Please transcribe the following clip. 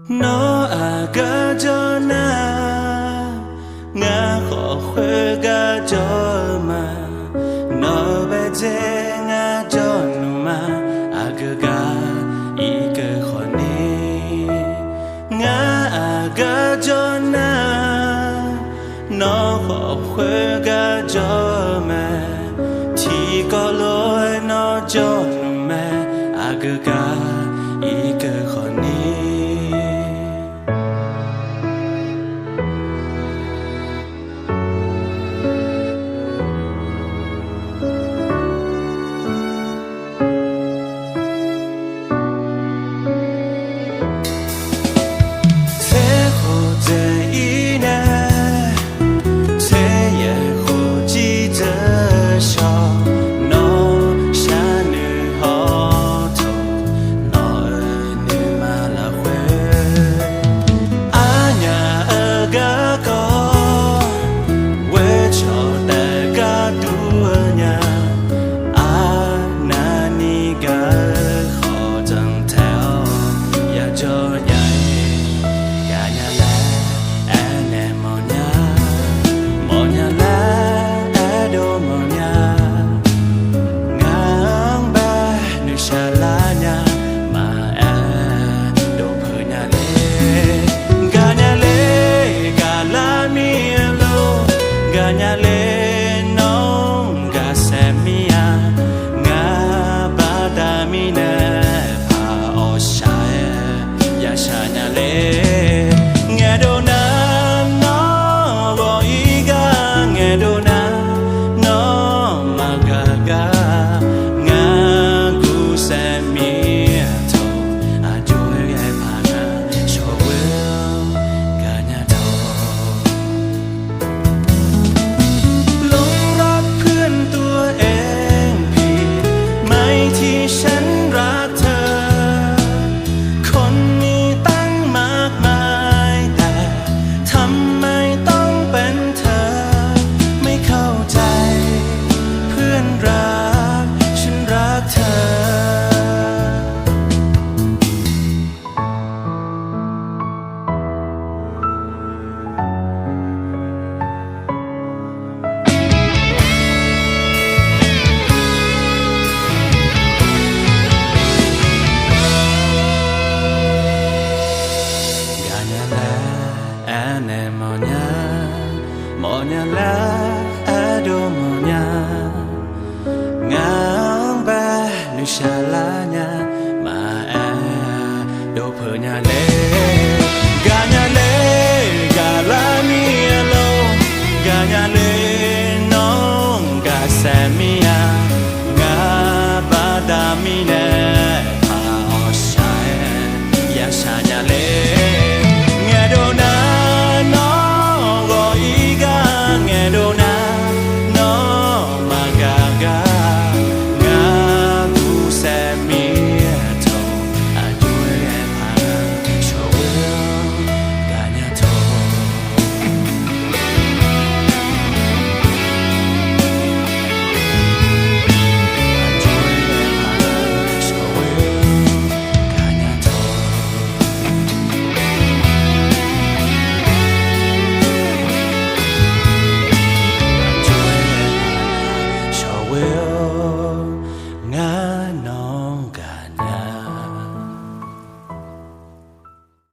nó à ga cho na ngã khó khuê ga cho mà nó bé dễ ngã cho mà à ga ý cơ khó nê ngã à ga cho na nó khó khuê ga cho mà thì có lỗi nó cho mà à ga ý cơ khó nê nhà lên nông gà xem mía ngã ba đa mi nè pha ở sai ya sa nhà lên nghe đồ na nó gọi ga nghe đồ na nó mà ga ngã gu xem mía thâu à chui gai pha na cho will cả nhà thâuที่ฉันรักเธอคนมีตั้งมากมายแต่ทำไมต้องเป็นเธอไม่เข้าใจเพื่อนรักฉันรักเธอMonya la ado monya ngang ba nu shala